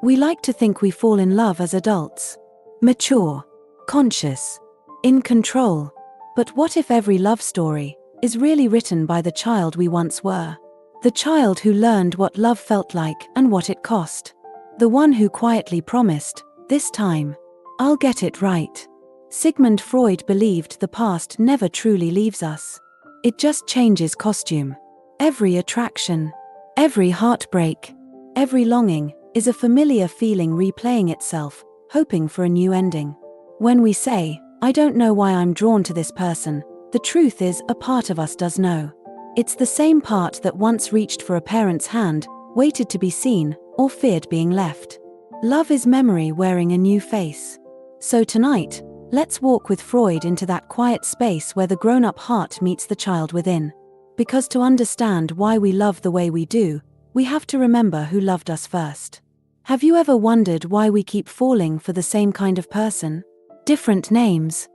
We like to think we fall in love as adults. Mature, conscious, in control. But what if every love story is really written by the child we once were? The child who learned what love felt like and what it cost. The one who quietly promised, "This time, I'll get it right." Sigmund Freud believed the past never truly leaves us. It just changes costume. Every attraction, every heartbreak, every longing is a familiar feeling replaying itself, hoping for a new ending. When we say, "I don't know why I'm drawn to this person," the truth is a part of us does know. It's the same part that once reached for a parent's hand, waited to be seen, or feared being left. Love is memory wearing a new face. So tonight, let's walk with Freud into that quiet space where the grown-up heart meets the child within. Because to understand why we love the way we do, we have to remember who loved us first. Have you ever wondered why we keep falling for the same kind of person? Different names,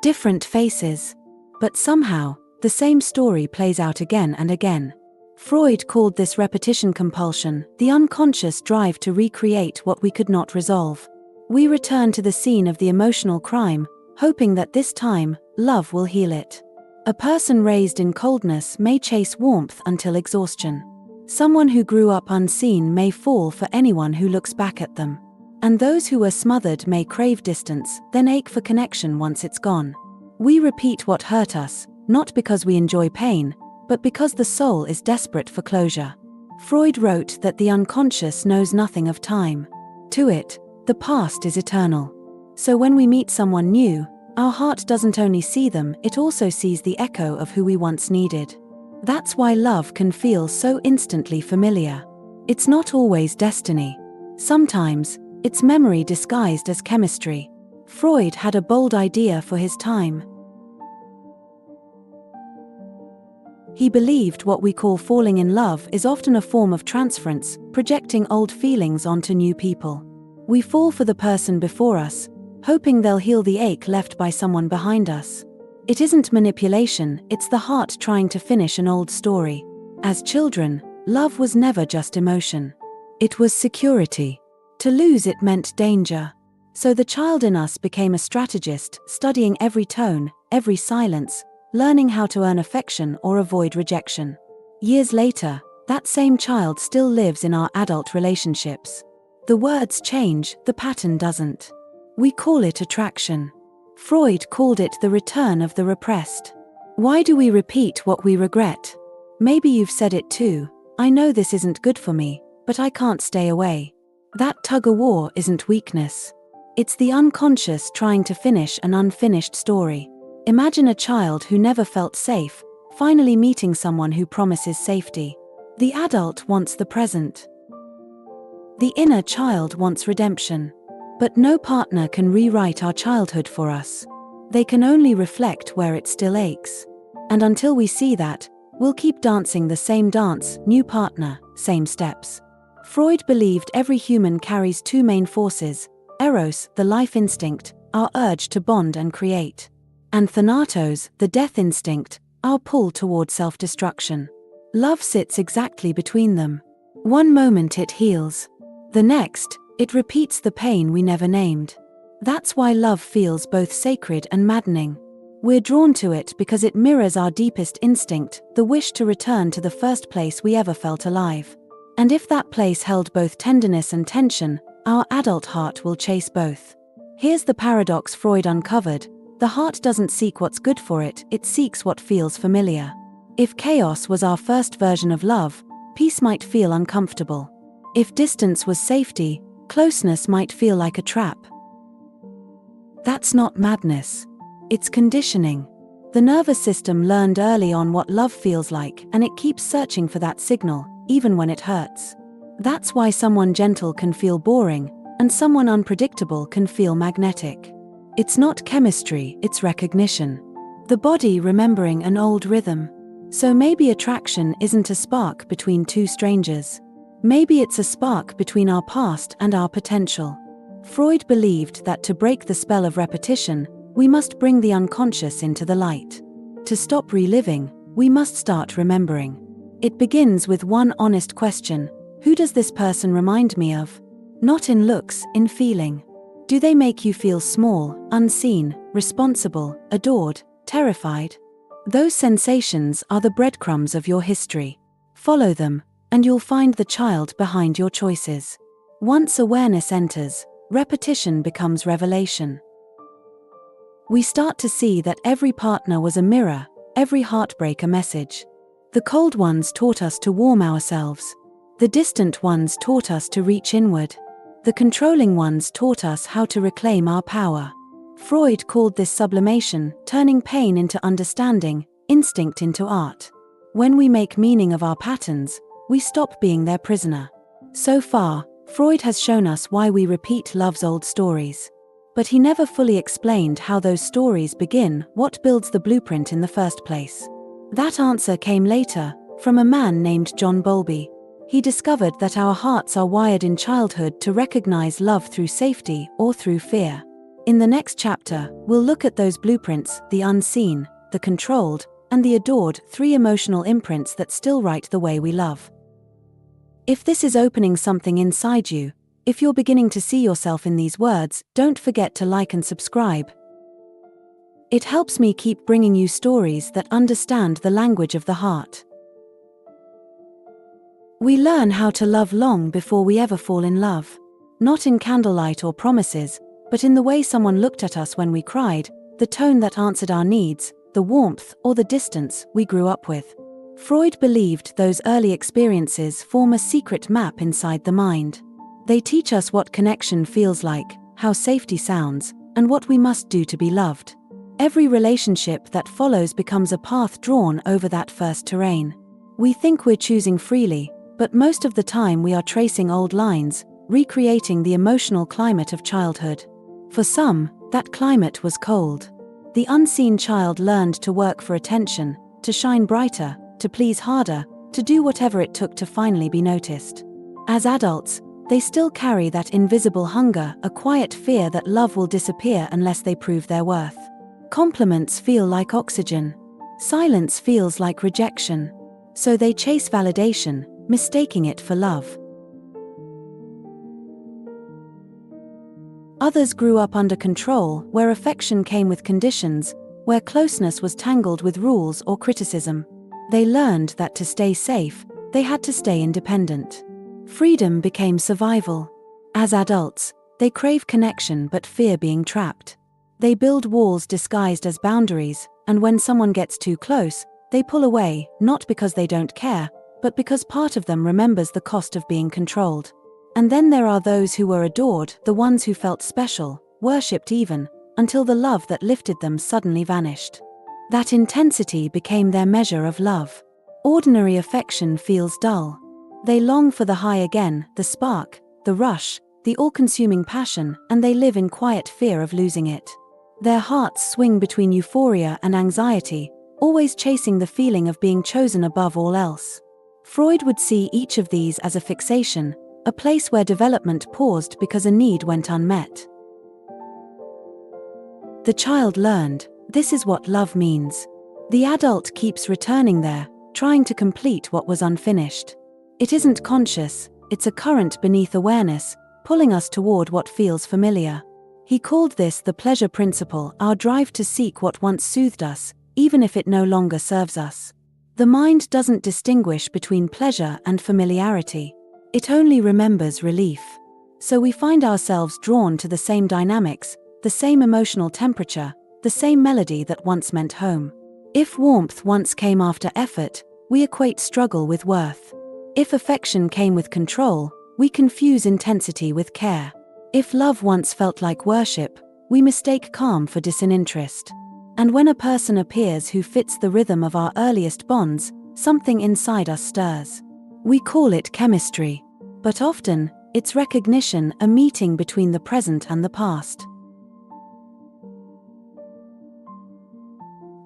different faces, but somehow, the same story plays out again and again. Freud called this repetition compulsion, the unconscious drive to recreate what we could not resolve. We return to the scene of the emotional crime, hoping that this time, love will heal it. A person raised in coldness may chase warmth until exhaustion. Someone who grew up unseen may fall for anyone who looks back at them. And those who were smothered may crave distance, then ache for connection once it's gone. We repeat what hurt us, not because we enjoy pain, but because the soul is desperate for closure. Freud wrote that the unconscious knows nothing of time. To it, the past is eternal. So when we meet someone new, our heart doesn't only see them, it also sees the echo of who we once needed. That's why love can feel so instantly familiar. It's not always destiny. Sometimes, it's memory disguised as chemistry. Freud had a bold idea for his time. He believed what we call falling in love is often a form of transference, projecting old feelings onto new people. We fall for the person before us, hoping they'll heal the ache left by someone behind us. It isn't manipulation, it's the heart trying to finish an old story. As children, love was never just emotion. It was security. To lose it meant danger. So the child in us became a strategist, studying every tone, every silence, learning how to earn affection or avoid rejection. Years later, that same child still lives in our adult relationships. The words change, the pattern doesn't. We call it attraction. Freud called it the return of the repressed. Why do we repeat what we regret? Maybe you've said it too. "I know this isn't good for me, but I can't stay away." That tug-of-war isn't weakness. It's the unconscious trying to finish an unfinished story. Imagine a child who never felt safe, finally meeting someone who promises safety. The adult wants the present. The inner child wants redemption. But no partner can rewrite our childhood for us. They can only reflect where it still aches. And until we see that, we'll keep dancing the same dance, new partner, same steps. Freud believed every human carries two main forces: eros, the life instinct, our urge to bond and create, and thanatos, the death instinct, our pull toward self-destruction. Love sits exactly between them. One moment it heals. The next, it repeats the pain we never named. That's why love feels both sacred and maddening. We're drawn to it because it mirrors our deepest instinct, the wish to return to the first place we ever felt alive. And if that place held both tenderness and tension, our adult heart will chase both. Here's the paradox Freud uncovered: the heart doesn't seek what's good for it, it seeks what feels familiar. If chaos was our first version of love, peace might feel uncomfortable. If distance was safety, closeness might feel like a trap. That's not madness. It's conditioning. The nervous system learned early on what love feels like, and it keeps searching for that signal, even when it hurts. That's why someone gentle can feel boring, and someone unpredictable can feel magnetic. It's not chemistry, it's recognition. The body remembering an old rhythm. So maybe attraction isn't a spark between two strangers. Maybe it's a spark between our past and our potential. Freud believed that to break the spell of repetition, we must bring the unconscious into the light. To stop reliving, we must start remembering. It begins with one honest question: Who does this person remind me of? Not in looks, in feeling. Do they make you feel small, unseen, responsible, adored, terrified? Those sensations are the breadcrumbs of your history. Follow them, and you'll find the child behind your choices. Once awareness enters, repetition becomes revelation. We start to see that every partner was a mirror, every heartbreak a message. The cold ones taught us to warm ourselves. The distant ones taught us to reach inward. The controlling ones taught us how to reclaim our power. Freud called this sublimation, turning pain into understanding, instinct into art. When we make meaning of our patterns, we stop being their prisoner. So far, Freud has shown us why we repeat love's old stories. But he never fully explained how those stories begin, what builds the blueprint in the first place. That answer came later, from a man named John Bowlby. He discovered that our hearts are wired in childhood to recognize love through safety or through fear. In the next chapter, we'll look at those blueprints, the unseen, the controlled, and the adored, 3 emotional imprints that still write the way we love. If this is opening something inside you, if you're beginning to see yourself in these words, don't forget to like and subscribe. It helps me keep bringing you stories that understand the language of the heart. We learn how to love long before we ever fall in love. Not in candlelight or promises, but in the way someone looked at us when we cried, the tone that answered our needs, the warmth or the distance we grew up with. Freud believed those early experiences form a secret map inside the mind. They teach us what connection feels like, how safety sounds, and what we must do to be loved. Every relationship that follows becomes a path drawn over that first terrain. We think we're choosing freely, but most of the time we are tracing old lines, recreating the emotional climate of childhood. For some, that climate was cold. The unseen child learned to work for attention, to shine brighter, to please harder, to do whatever it took to finally be noticed. As adults, they still carry that invisible hunger, a quiet fear that love will disappear unless they prove their worth. Compliments feel like oxygen. Silence feels like rejection. So they chase validation, mistaking it for love. Others grew up under control, where affection came with conditions, where closeness was tangled with rules or criticism. They learned that to stay safe, they had to stay independent. Freedom became survival. As adults, they crave connection but fear being trapped. They build walls disguised as boundaries, and when someone gets too close, they pull away, not because they don't care, but because part of them remembers the cost of being controlled. And then there are those who were adored, the ones who felt special, worshipped even, until the love that lifted them suddenly vanished. That intensity became their measure of love. Ordinary affection feels dull. They long for the high again, the spark, the rush, the all-consuming passion, and they live in quiet fear of losing it. Their hearts swing between euphoria and anxiety, always chasing the feeling of being chosen above all else. Freud would see each of these as a fixation, a place where development paused because a need went unmet. The child learned, this is what love means. The adult keeps returning there, trying to complete what was unfinished. It isn't conscious, it's a current beneath awareness, pulling us toward what feels familiar. He called this the pleasure principle, our drive to seek what once soothed us, even if it no longer serves us. The mind doesn't distinguish between pleasure and familiarity. It only remembers relief. So we find ourselves drawn to the same dynamics, the same emotional temperature, the same melody that once meant home. If warmth once came after effort, we equate struggle with worth. If affection came with control, we confuse intensity with care. If love once felt like worship, we mistake calm for disinterest. And when a person appears who fits the rhythm of our earliest bonds, something inside us stirs. We call it chemistry. But often, it's recognition, a meeting between the present and the past.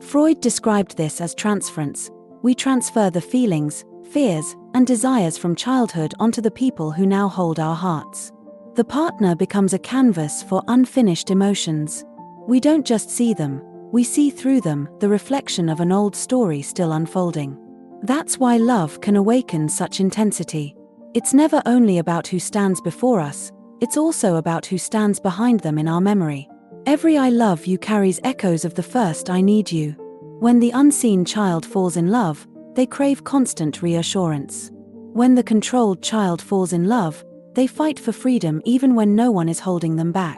Freud described this as transference. We transfer the feelings, fears, and desires from childhood onto the people who now hold our hearts. The partner becomes a canvas for unfinished emotions. We don't just see them, we see through them, the reflection of an old story still unfolding. That's why love can awaken such intensity. It's never only about who stands before us, it's also about who stands behind them in our memory. Every I love you carries echoes of the first I need you. When the unseen child falls in love, they crave constant reassurance. When the controlled child falls in love, they fight for freedom even when no one is holding them back.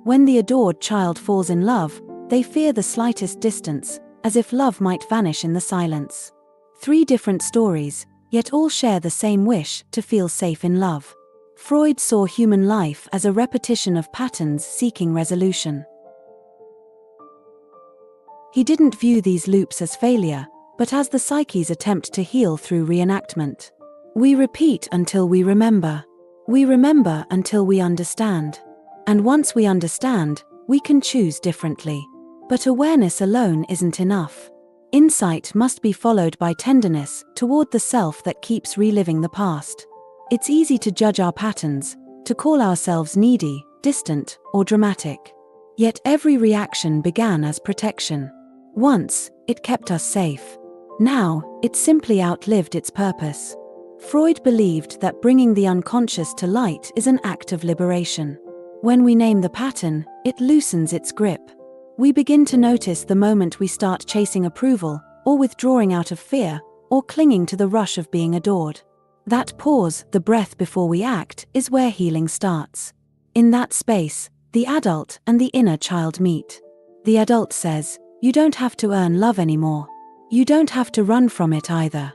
When the adored child falls in love, they fear the slightest distance, as if love might vanish in the silence. 3 different stories, yet all share the same wish to feel safe in love. Freud saw human life as a repetition of patterns seeking resolution. He didn't view these loops as failure, but as the psyche's attempt to heal through reenactment. We repeat until we remember. We remember until we understand. And once we understand, we can choose differently. But awareness alone isn't enough. Insight must be followed by tenderness toward the self that keeps reliving the past. It's easy to judge our patterns, to call ourselves needy, distant, or dramatic. Yet every reaction began as protection. Once, it kept us safe. Now, it simply outlived its purpose. Freud believed that bringing the unconscious to light is an act of liberation. When we name the pattern, it loosens its grip. We begin to notice the moment we start chasing approval, or withdrawing out of fear, or clinging to the rush of being adored. That pause, the breath before we act, is where healing starts. In that space, the adult and the inner child meet. The adult says, "You don't have to earn love anymore. You don't have to run from it either.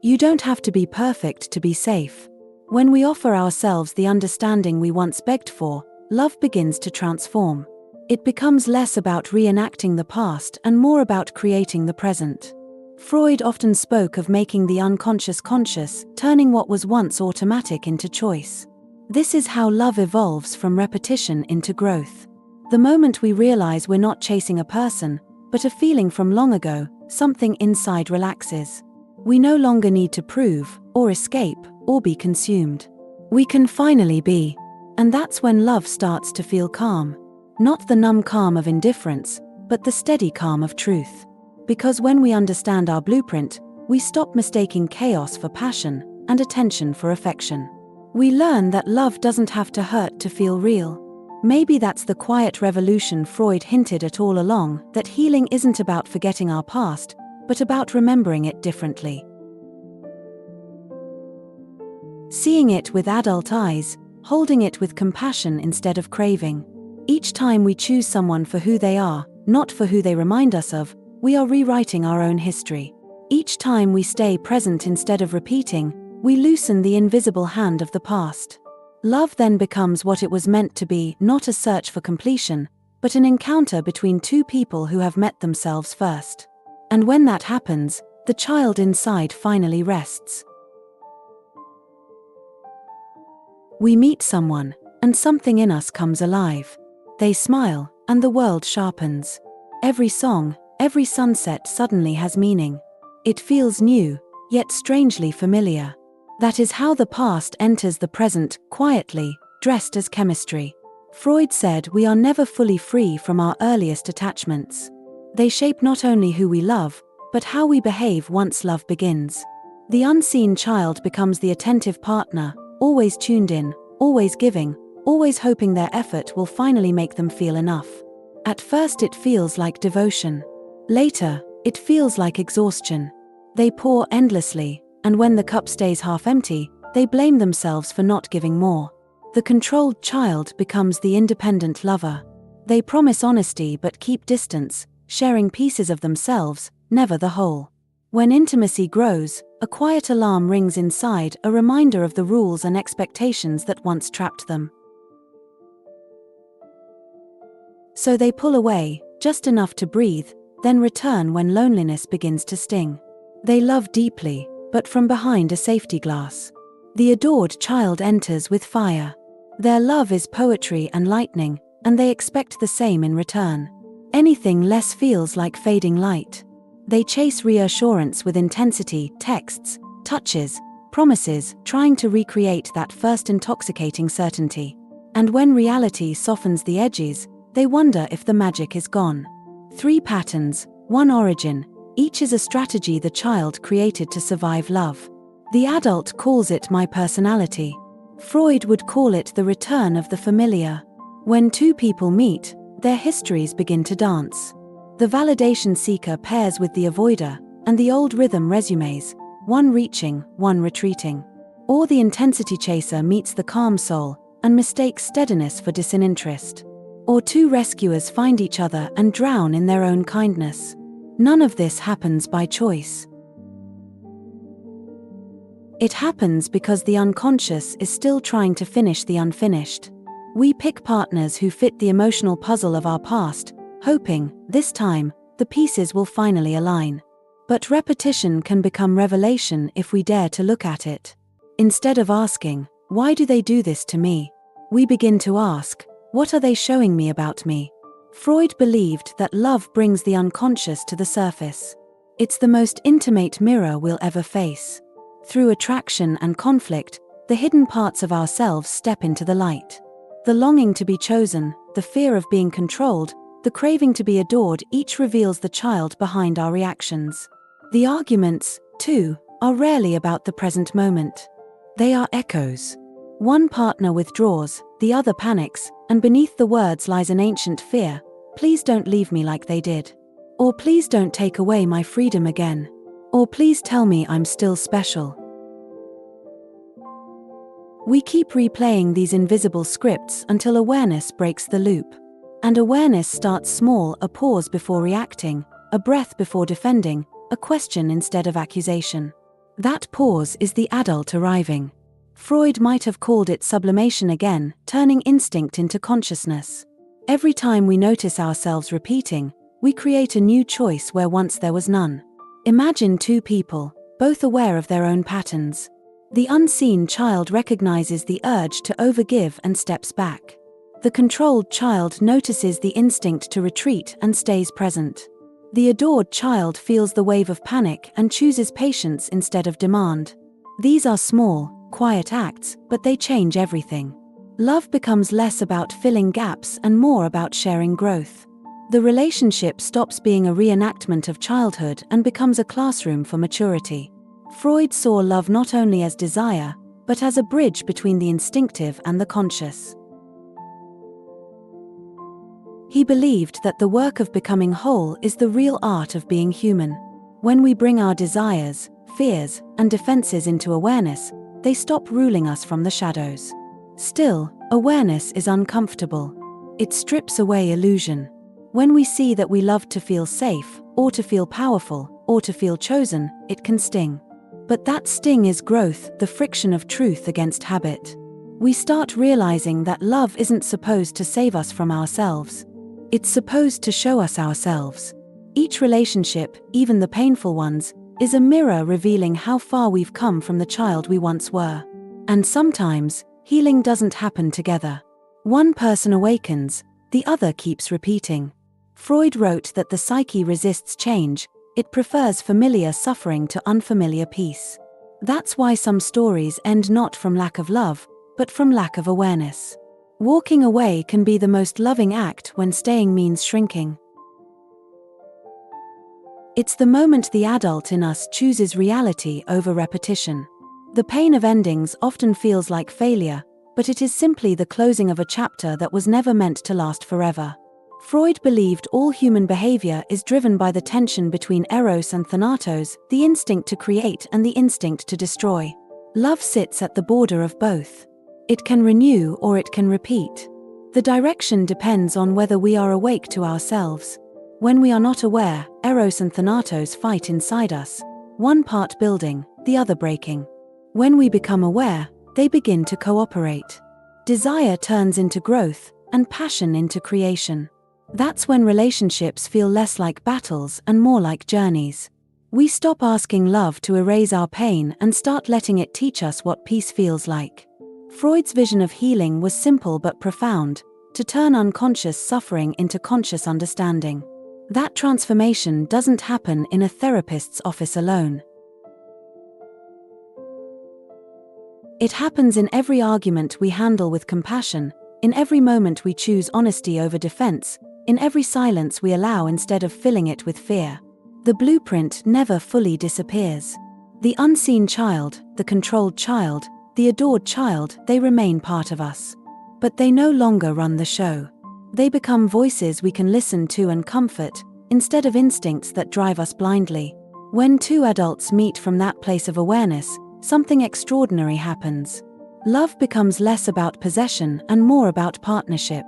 You don't have to be perfect to be safe." When we offer ourselves the understanding we once begged for, love begins to transform. It becomes less about reenacting the past and more about creating the present. Freud often spoke of making the unconscious conscious, turning what was once automatic into choice. This is how love evolves from repetition into growth. The moment we realize we're not chasing a person, but a feeling from long ago, something inside relaxes. We no longer need to prove, or escape, or be consumed. We can finally be. And that's when love starts to feel calm. Not the numb calm of indifference, but the steady calm of truth. Because when we understand our blueprint, we stop mistaking chaos for passion, and attention for affection. We learn that love doesn't have to hurt to feel real. Maybe that's the quiet revolution Freud hinted at all along, that healing isn't about forgetting our past, but about remembering it differently. Seeing it with adult eyes, holding it with compassion instead of craving. Each time we choose someone for who they are, not for who they remind us of, we are rewriting our own history. Each time we stay present instead of repeating, we loosen the invisible hand of the past. Love then becomes what it was meant to be, not a search for completion, but an encounter between 2 people who have met themselves first. And when that happens, the child inside finally rests. We meet someone, and something in us comes alive. They smile, and the world sharpens. Every song, every sunset suddenly has meaning. It feels new, yet strangely familiar. That is how the past enters the present, quietly, dressed as chemistry. Freud said we are never fully free from our earliest attachments. They shape not only who we love, but how we behave once love begins. The unseen child becomes the attentive partner, always tuned in, always giving, always hoping their effort will finally make them feel enough. At first it feels like devotion. Later, it feels like exhaustion. They pour endlessly, and when the cup stays half empty, they blame themselves for not giving more. The controlled child becomes the independent lover. They promise honesty but keep distance, sharing pieces of themselves, never the whole. When intimacy grows, a quiet alarm rings inside, a reminder of the rules and expectations that once trapped them. So they pull away, just enough to breathe, then return when loneliness begins to sting. They love deeply, but from behind a safety glass. The adored child enters with fire. Their love is poetry and lightning, and they expect the same in return. Anything less feels like fading light. They chase reassurance with intensity, texts, touches, promises, trying to recreate that first intoxicating certainty. And when reality softens the edges, they wonder if the magic is gone. 3 patterns, 1 origin, Each is a strategy the child created to survive love. The adult calls it my personality. Freud would call it the return of the familiar. When two people meet, their histories begin to dance. The validation seeker pairs with the avoider, and the old rhythm resumes, one reaching, one retreating. Or the intensity chaser meets the calm soul, and mistakes steadiness for disinterest. Or two rescuers find each other and drown in their own kindness. None of this happens by choice. It happens because the unconscious is still trying to finish the unfinished. We pick partners who fit the emotional puzzle of our past, hoping, this time, the pieces will finally align. But repetition can become revelation if we dare to look at it. Instead of asking, why do they do this to me? We begin to ask, what are they showing me about me? Freud believed that love brings the unconscious to the surface. It's the most intimate mirror we'll ever face. Through attraction and conflict, the hidden parts of ourselves step into the light. The longing to be chosen, the fear of being controlled, the craving to be adored, each reveals the child behind our reactions. The arguments, too, are rarely about the present moment. They are echoes. One partner withdraws, the other panics, and beneath the words lies an ancient fear: please don't leave me like they did. Or please don't take away my freedom again. Or please tell me I'm still special. We keep replaying these invisible scripts until awareness breaks the loop. And awareness starts small: a pause before reacting, a breath before defending, a question instead of accusation. That pause is the adult arriving. Freud might have called it sublimation again, turning instinct into consciousness. Every time we notice ourselves repeating, we create a new choice where once there was none. Imagine two people, both aware of their own patterns. The unseen child recognizes the urge to overgive and steps back. The controlled child notices the instinct to retreat and stays present. The adored child feels the wave of panic and chooses patience instead of demand. These are small, quiet acts, but they change everything. Love becomes less about filling gaps and more about sharing growth. The relationship stops being a reenactment of childhood and becomes a classroom for maturity. Freud saw love not only as desire, but as a bridge between the instinctive and the conscious. He believed that the work of becoming whole is the real art of being human. When we bring our desires, fears, and defenses into awareness, they stop ruling us from the shadows. Still, awareness is uncomfortable. It strips away illusion. When we see that we love to feel safe, or to feel powerful, or to feel chosen, it can sting. But that sting is growth, the friction of truth against habit. We start realizing that love isn't supposed to save us from ourselves. It's supposed to show us ourselves. Each relationship, even the painful ones, is a mirror revealing how far we've come from the child we once were. And sometimes, healing doesn't happen together. One person awakens, the other keeps repeating. Freud wrote that the psyche resists change, it prefers familiar suffering to unfamiliar peace. That's why some stories end not from lack of love, but from lack of awareness. Walking away can be the most loving act when staying means shrinking. It's the moment the adult in us chooses reality over repetition. The pain of endings often feels like failure, but it is simply the closing of a chapter that was never meant to last forever. Freud believed all human behavior is driven by the tension between eros and thanatos, the instinct to create and the instinct to destroy. Love sits at the border of both. It can renew or it can repeat. The direction depends on whether we are awake to ourselves. When we are not aware, eros and thanatos fight inside us, one part building, the other breaking. When we become aware, they begin to cooperate. Desire turns into growth, and passion into creation. That's when relationships feel less like battles and more like journeys. We stop asking love to erase our pain and start letting it teach us what peace feels like. Freud's vision of healing was simple but profound: to turn unconscious suffering into conscious understanding. That transformation doesn't happen in a therapist's office alone. It happens in every argument we handle with compassion, in every moment we choose honesty over defense, in every silence we allow instead of filling it with fear. The blueprint never fully disappears. The unseen child, the controlled child, the adored child, they remain part of us. But they no longer run the show. They become voices we can listen to and comfort, instead of instincts that drive us blindly. When two adults meet from that place of awareness, something extraordinary happens. Love becomes less about possession and more about partnership.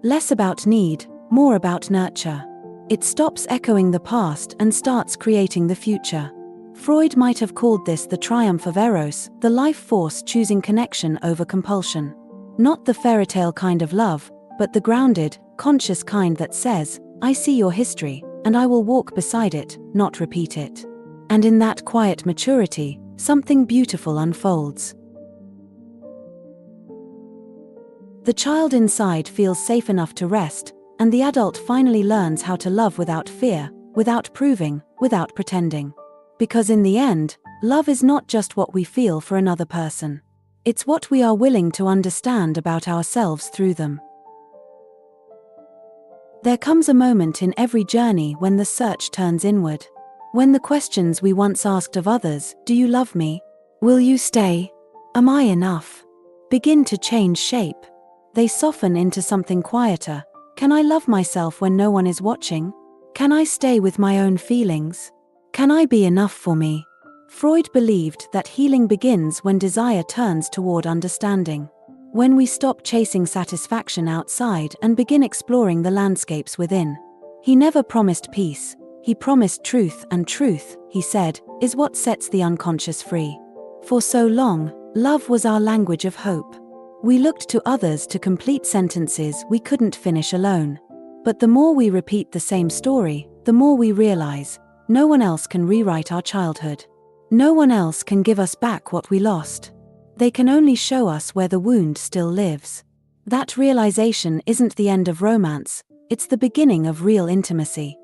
Less about need, more about nurture. It stops echoing the past and starts creating the future. Freud might have called this the triumph of Eros, the life force choosing connection over compulsion. Not the fairy tale kind of love, but the grounded, conscious kind that says, I see your history, and I will walk beside it, not repeat it. And in that quiet maturity, something beautiful unfolds. The child inside feels safe enough to rest, and the adult finally learns how to love without fear, without proving, without pretending. Because in the end, love is not just what we feel for another person. It's what we are willing to understand about ourselves through them. There comes a moment in every journey when the search turns inward. When the questions we once asked of others, do you love me? Will you stay? Am I enough? Begin to change shape. They soften into something quieter. Can I love myself when no one is watching? Can I stay with my own feelings? Can I be enough for me? Freud believed that healing begins when desire turns toward understanding. When we stop chasing satisfaction outside and begin exploring the landscapes within. He never promised peace, he promised truth, and truth, he said, is what sets the unconscious free. For so long, love was our language of hope. We looked to others to complete sentences we couldn't finish alone. But the more we repeat the same story, the more we realize, no one else can rewrite our childhood. No one else can give us back what we lost. They can only show us where the wound still lives. That realization isn't the end of romance, it's the beginning of real intimacy.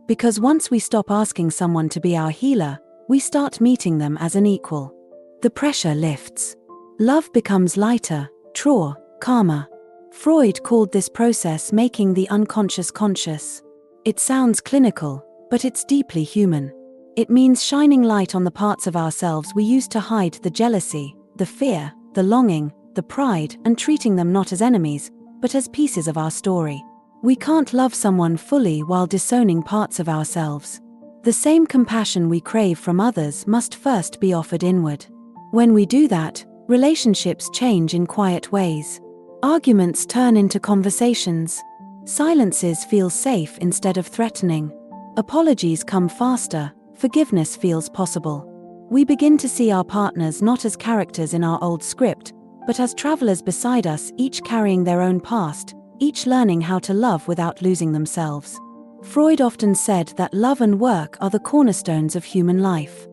Because once we stop asking someone to be our healer, we start meeting them as an equal. The pressure lifts. Love becomes lighter, truer, calmer. Freud called this process making the unconscious conscious. It sounds clinical, but it's deeply human. It means shining light on the parts of ourselves we used to hide, the jealousy, the fear, the longing, the pride, and treating them not as enemies, but as pieces of our story. We can't love someone fully while disowning parts of ourselves. The same compassion we crave from others must first be offered inward. When we do that, relationships change in quiet ways. Arguments turn into conversations. Silences feel safe instead of threatening. Apologies come faster, forgiveness feels possible. We begin to see our partners not as characters in our old script, but as travelers beside us, each carrying their own past, each learning how to love without losing themselves. Freud often said that love and work are the cornerstones of human life.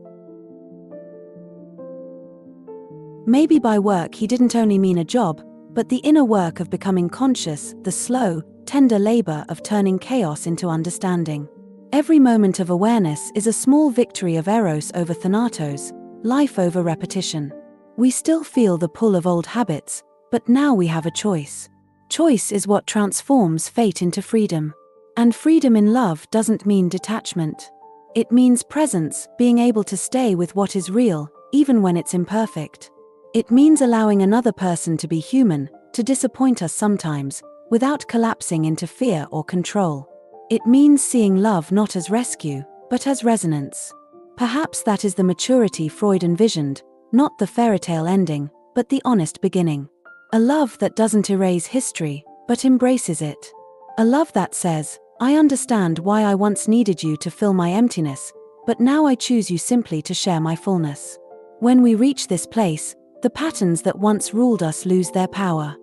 Maybe by work he didn't only mean a job, but the inner work of becoming conscious, the slow, tender labor of turning chaos into understanding. Every moment of awareness is a small victory of Eros over Thanatos, life over repetition. We still feel the pull of old habits, but now we have a choice. Choice is what transforms fate into freedom. And freedom in love doesn't mean detachment. It means presence, being able to stay with what is real, even when it's imperfect. It means allowing another person to be human, to disappoint us sometimes, without collapsing into fear or control. It means seeing love not as rescue, but as resonance. Perhaps that is the maturity Freud envisioned, not the fairy tale ending, but the honest beginning. A love that doesn't erase history, but embraces it. A love that says, I understand why I once needed you to fill my emptiness, but now I choose you simply to share my fullness. When we reach this place, the patterns that once ruled us lose their power.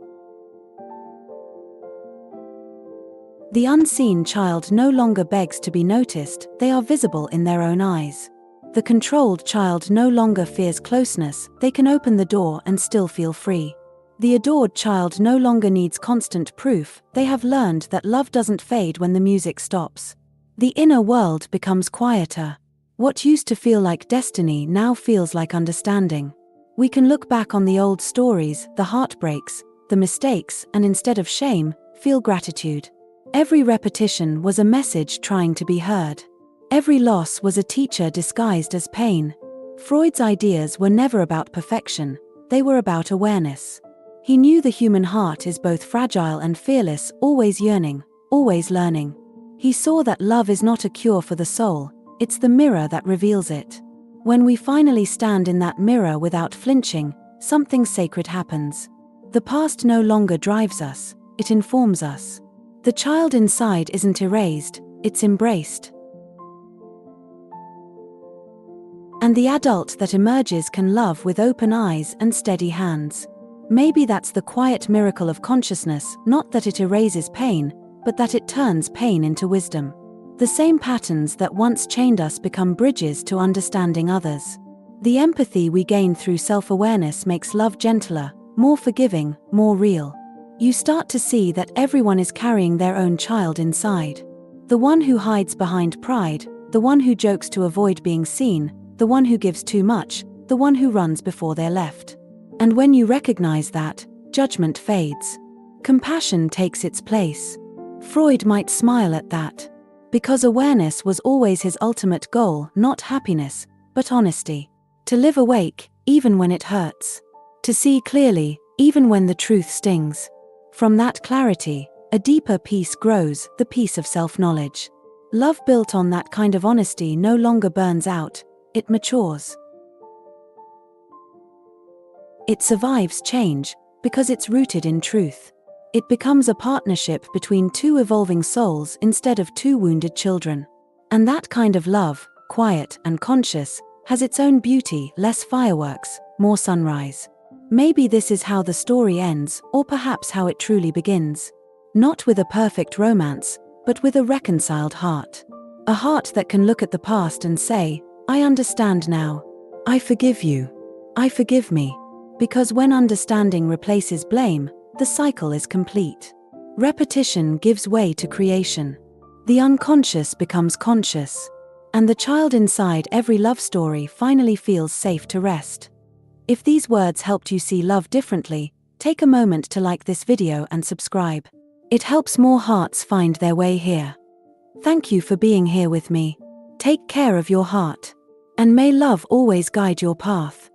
The unseen child no longer begs to be noticed, they are visible in their own eyes. The controlled child no longer fears closeness, they can open the door and still feel free. The adored child no longer needs constant proof, they have learned that love doesn't fade when the music stops. The inner world becomes quieter. What used to feel like destiny now feels like understanding. We can look back on the old stories, the heartbreaks, the mistakes, and instead of shame, feel gratitude. Every repetition was a message trying to be heard. Every loss was a teacher disguised as pain. Freud's ideas were never about perfection, they were about awareness. He knew the human heart is both fragile and fearless, always yearning, always learning. He saw that love is not a cure for the soul, it's the mirror that reveals it. When we finally stand in that mirror without flinching, something sacred happens. The past no longer drives us, it informs us. The child inside isn't erased, it's embraced. And the adult that emerges can love with open eyes and steady hands. Maybe that's the quiet miracle of consciousness, not that it erases pain, but that it turns pain into wisdom. The same patterns that once chained us become bridges to understanding others. The empathy we gain through self-awareness makes love gentler, more forgiving, more real. You start to see that everyone is carrying their own child inside. The one who hides behind pride, the one who jokes to avoid being seen, the one who gives too much, the one who runs before they're left. And when you recognize that, judgment fades. Compassion takes its place. Freud might smile at that. Because awareness was always his ultimate goal, not happiness, but honesty. To live awake, even when it hurts. To see clearly, even when the truth stings. From that clarity, a deeper peace grows, the peace of self-knowledge. Love built on that kind of honesty no longer burns out, it matures. It survives change, because it's rooted in truth. It becomes a partnership between two evolving souls instead of two wounded children. And that kind of love, quiet and conscious, has its own beauty, less fireworks, more sunrise. Maybe this is how the story ends, or perhaps how it truly begins. Not with a perfect romance, but with a reconciled heart. A heart that can look at the past and say, I understand now. I forgive you. I forgive me. Because when understanding replaces blame, the cycle is complete. Repetition gives way to creation. The unconscious becomes conscious. And the child inside every love story finally feels safe to rest. If these words helped you see love differently, take a moment to like this video and subscribe. It helps more hearts find their way here. Thank you for being here with me. Take care of your heart. And may love always guide your path.